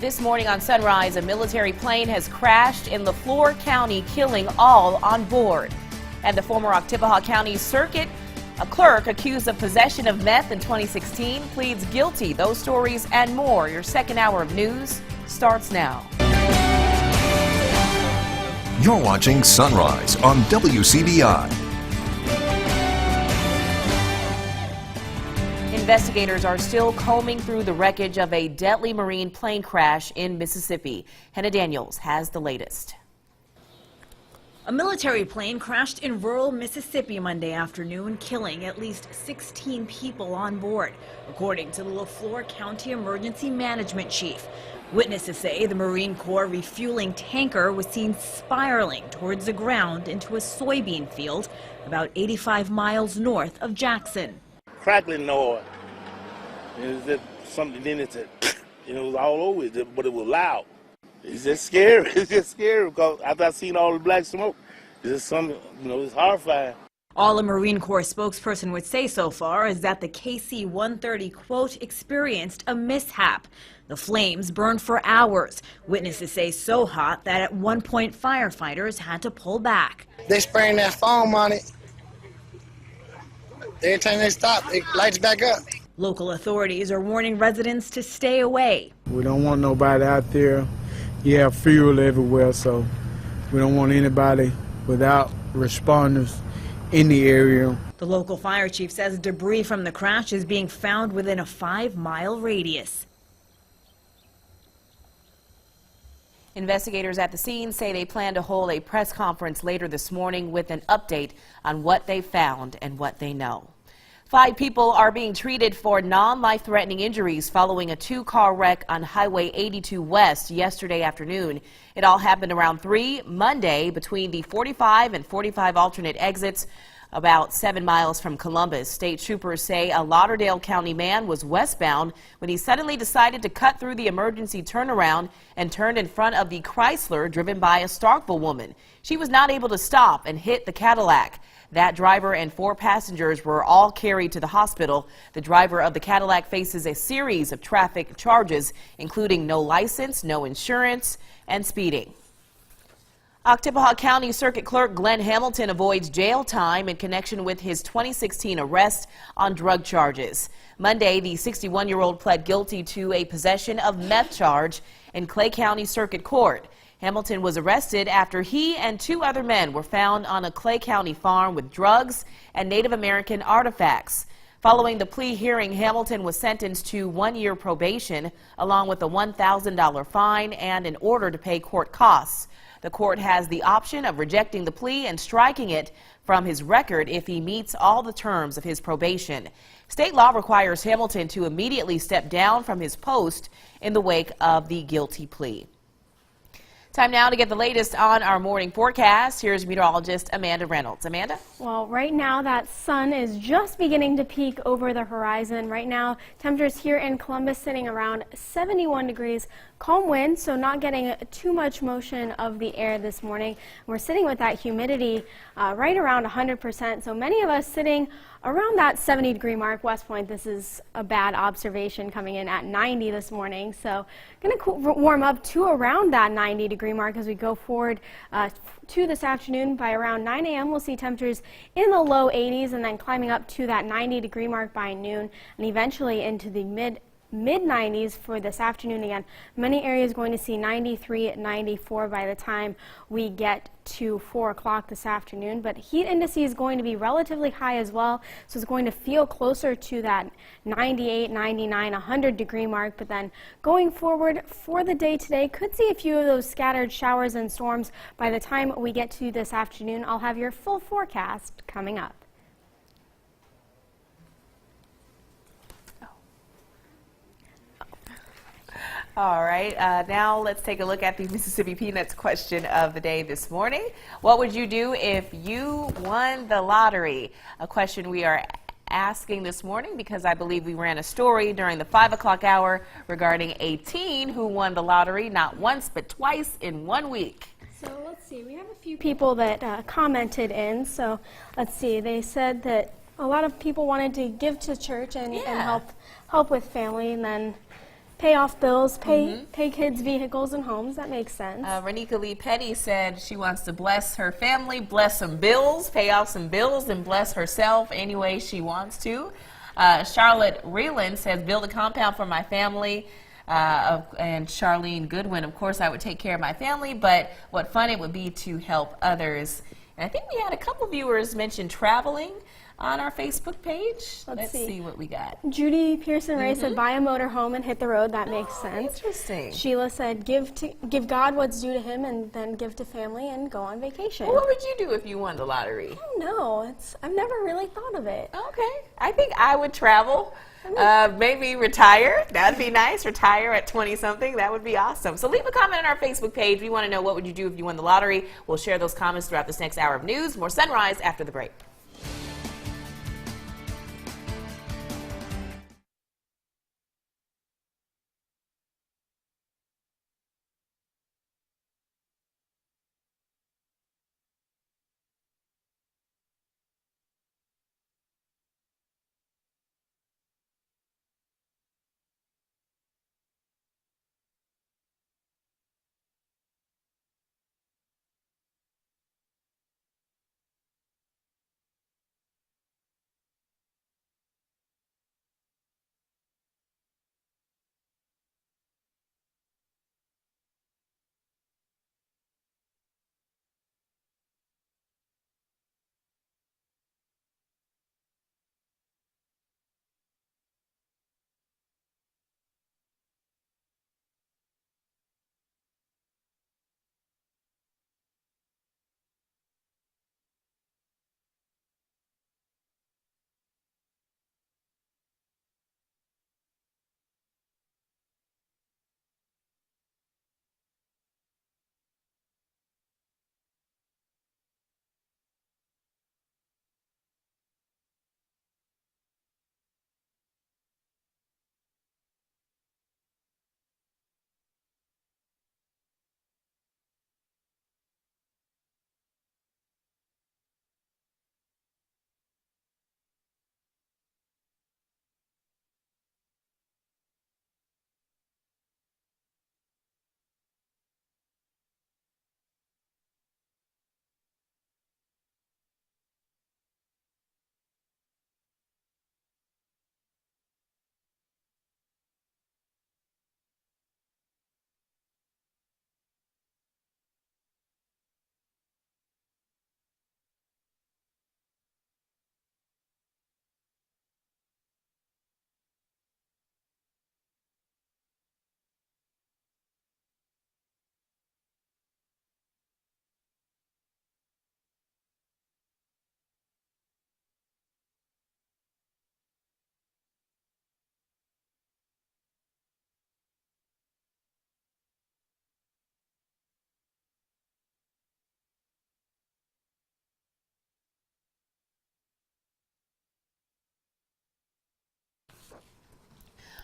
This morning on Sunrise, a military plane has crashed in LaFleur County, killing all on board. And the former Oktibbeha County Circuit, a clerk accused of possession of meth in 2016, pleads guilty. Those stories and more. Your second hour of news starts now. You're watching Sunrise on WCBI. Investigators are still combing through the wreckage of a deadly marine plane crash in Mississippi. Hannah Daniels has the latest. A military plane crashed in rural Mississippi Monday afternoon, killing at least 16 people on board, according to the LaFleur County Emergency Management Chief. Witnesses say the Marine Corps refueling tanker was seen spiraling towards the ground into a soybean field about 85 miles north of Jackson. Crackling noise. Is it something? Then it was all over it, but it was loud. It's just scary. It's just scary because after I seen all the black smoke, it's just something. It's horrifying. All a Marine Corps spokesperson would say so far is that the KC-130, quote, experienced a mishap. The flames burned for hours. Witnesses say so hot that at one point firefighters had to pull back. They spraying that foam on it. Every time they stop, it lights back up. Local authorities are warning residents to stay away. We don't want nobody out there. You have fuel everywhere, so we don't want anybody without responders in the area. The local fire chief says debris from the crash is being found within a 5-mile radius. Investigators at the scene say they plan to hold a press conference later this morning with an update on what they found and what they know. 5 people are being treated for non-life-threatening injuries following a 2-car wreck on Highway 82 West yesterday afternoon. It all happened around 3 Monday between the 45 and 45 alternate exits about 7 miles from Columbus. State troopers say a Lauderdale County man was westbound when he suddenly decided to cut through the emergency turnaround and turned in front of the Chrysler driven by a Starkville woman. She was not able to stop and hit the Cadillac. That driver and 4 passengers were all carried to the hospital. The driver of the Cadillac faces a series of traffic charges, including no license, no insurance, and speeding. Oktibbeha County Circuit Clerk Glenn Hamilton avoids jail time in connection with his 2016 arrest on drug charges. Monday, the 61-year-old pled guilty to a possession of meth charge in Clay County Circuit Court. Hamilton was arrested after he and 2 other men were found on a Clay County farm with drugs and Native American artifacts. Following the plea hearing, Hamilton was sentenced to 1-year probation, along with a $1,000 fine and an order to pay court costs. The court has the option of rejecting the plea and striking it from his record if he meets all the terms of his probation. State law requires Hamilton to immediately step down from his post in the wake of the guilty plea. Time now to get the latest on our morning forecast. Here's meteorologist Amanda Reynolds. Amanda? Well, right now that sun is just beginning to peek over the horizon. Right now, temperatures here in Columbus sitting around 71 degrees. Calm wind, so not getting too much motion of the air this morning. We're sitting with that humidity right around 100%, so many of us sitting around that 70-degree mark. West Point, this is a bad observation coming in at 90 this morning, so going to warm up to around that 90-degree mark as we go forward to this afternoon. By around 9 a.m. we'll see temperatures in the low 80s and then climbing up to that 90-degree mark by noon and eventually into the mid-90s for this afternoon. Again, many areas going to see 93, 94 by the time we get to 4 o'clock this afternoon. But heat index is going to be relatively high as well, so it's going to feel closer to that 98, 99, 100-degree mark. But then going forward for the day today, could see a few of those scattered showers and storms by the time we get to this afternoon. I'll have your full forecast coming up. All right, now let's take a look at the Mississippi Peanuts question of the day this morning. What would you do if you won the lottery? A question we are asking this morning because I believe we ran a story during the 5 o'clock hour regarding a teen who won the lottery not once but twice in 1 week. So let's see, we have a few people that commented in. So let's see, they said that a lot of people wanted to give to church and help with family, and then pay off bills, pay kids' vehicles and homes. That makes sense. Renae Lee Petty said she wants to bless her family, bless some bills, pay off some bills, and bless herself any way she wants to. Charlotte Reeland says, build a compound for my family. And Charlene Goodwin, of course, I would take care of my family, but what fun it would be to help others. And I think we had a couple viewers mention traveling on our Facebook page. Let's see what we got. Judy Pearson Ray said, buy a motorhome and hit the road. That makes sense. Interesting. Sheila said, give God what's due to him and then give to family and go on vacation. Well, what would you do if you won the lottery? I don't know. I've never really thought of it. Okay. I think I would travel. Maybe retire. That'd be nice. Retire at 20-something. That would be awesome. So leave a comment on our Facebook page. We want to know what would you do if you won the lottery. We'll share those comments throughout this next hour of news. More Sunrise after the break.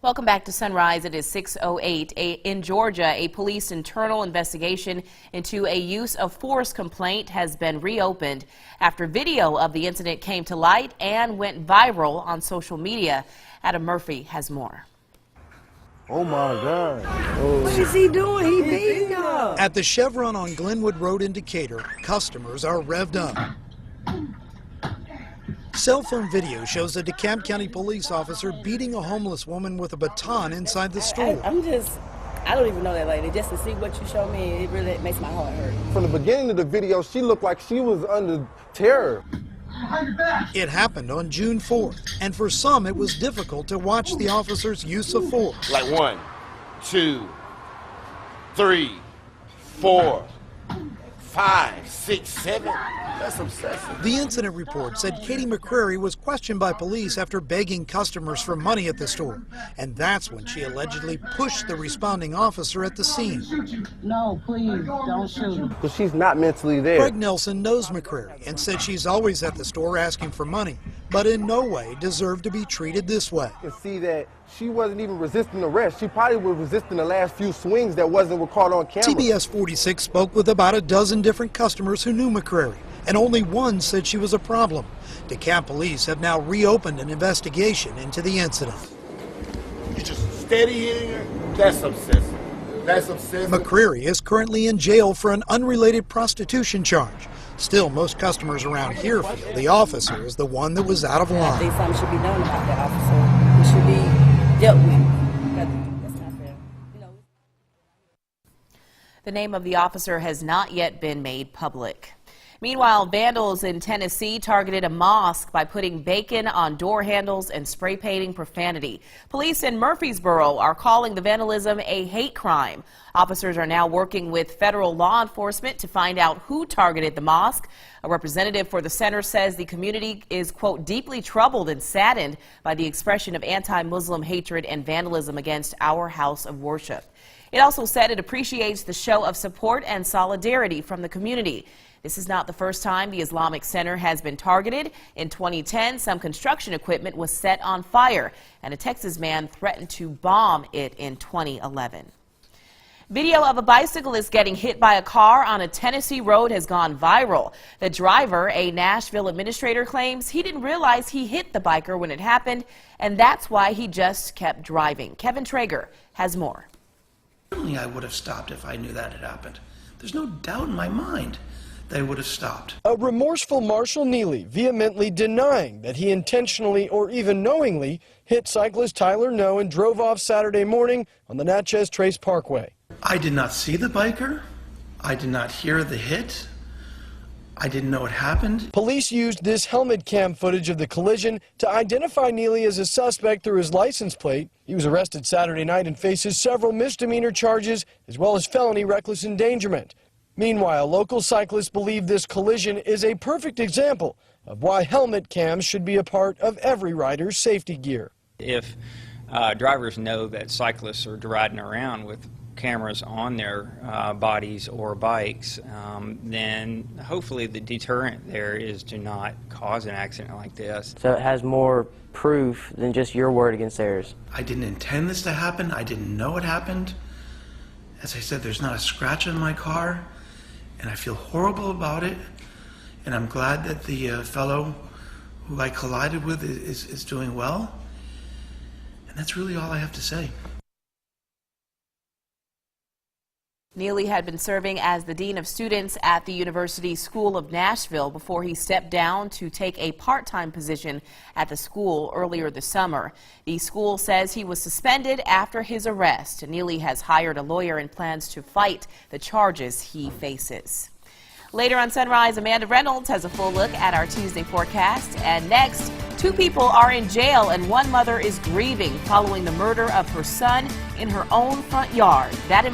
Welcome back to Sunrise. It is 6:08. In Georgia, a police internal investigation into a use of force complaint has been reopened after video of the incident came to light and went viral on social media. Adam Murphy has more. Oh my God. What is he doing? He beating up. At the Chevron on Glenwood Road in Decatur, customers are revved up. Cell phone video shows a DeKalb County police officer beating a homeless woman with a baton inside the store. I don't even know that lady. Just to see what you show me, it really makes my heart hurt. From the beginning of the video, she looked like she was under terror. It happened on June 4th, and for some it was difficult to watch the officer's use of force. Like 1, 2, 3, 4, 5, 6, 7. That's obsessive. The incident report said Katie McCrary was questioned by police after begging customers for money at the store. And that's when she allegedly pushed the responding officer at the scene. No, please, don't shoot him. Because she's not mentally there. Greg Nelson knows McCrary and said she's always at the store asking for money, but in no way deserved to be treated this way. You can see that she wasn't even resisting arrest. She probably was resisting the last few swings that wasn't caught on camera. TBS 46 spoke with about a dozen different customers who knew McCrary, and only one said she was a problem. DeKalb police have now reopened an investigation into the incident. You just steady hitting her, that's obsessive. That's obsessive. McCreary is currently in jail for an unrelated prostitution charge. Still, most customers around here feel the officer is the one that was out of I line. think something should be done about that officer. He should be dealt with. That's not fair. You know. The name of the officer has not yet been made public. Meanwhile, vandals in Tennessee targeted a mosque by putting bacon on door handles and spray painting profanity. Police in Murfreesboro are calling the vandalism a hate crime. Officers are now working with federal law enforcement to find out who targeted the mosque. A representative for the center says the community is, quote, deeply troubled and saddened by the expression of anti-Muslim hatred and vandalism against our house of worship. It also said it appreciates the show of support and solidarity from the community. This is not the first time the Islamic Center has been targeted. In 2010, some construction equipment was set on fire, and a Texas man threatened to bomb it in 2011. Video of a bicyclist getting hit by a car on a Tennessee road has gone viral. The driver, a Nashville administrator, claims he didn't realize he hit the biker when it happened, and that's why he just kept driving. Kevin Traeger has more. Certainly I would have stopped if I knew that had happened. There's no doubt in my mind they would have stopped. A remorseful Marshall Neely vehemently denying that he intentionally or even knowingly hit cyclist Tyler No and drove off Saturday morning on the Natchez Trace Parkway. I did not see the biker. I did not hear the hit. I didn't know it happened. Police used this helmet cam footage of the collision to identify Neely as a suspect through his license plate. He was arrested Saturday night and faces several misdemeanor charges as well as felony reckless endangerment. Meanwhile, local cyclists believe this collision is a perfect example of why helmet cams should be a part of every rider's safety gear. If drivers know that cyclists are riding around with cameras on their bodies or bikes, then hopefully the deterrent there is to not cause an accident like this. So it has more proof than just your word against theirs. I didn't intend this to happen. I didn't know it happened. As I said, there's not a scratch on my car, and I feel horrible about it. And I'm glad that the fellow who I collided with is doing well. And that's really all I have to say. Neely had been serving as the Dean of Students at the University School of Nashville before he stepped down to take a part-time position at the school earlier this summer. The school says he was suspended after his arrest. Neely has hired a lawyer and plans to fight the charges he faces. Later on Sunrise, Amanda Reynolds has a full look at our Tuesday forecast. And next, 2 people are in jail and one mother is grieving following the murder of her son in her own front yard. That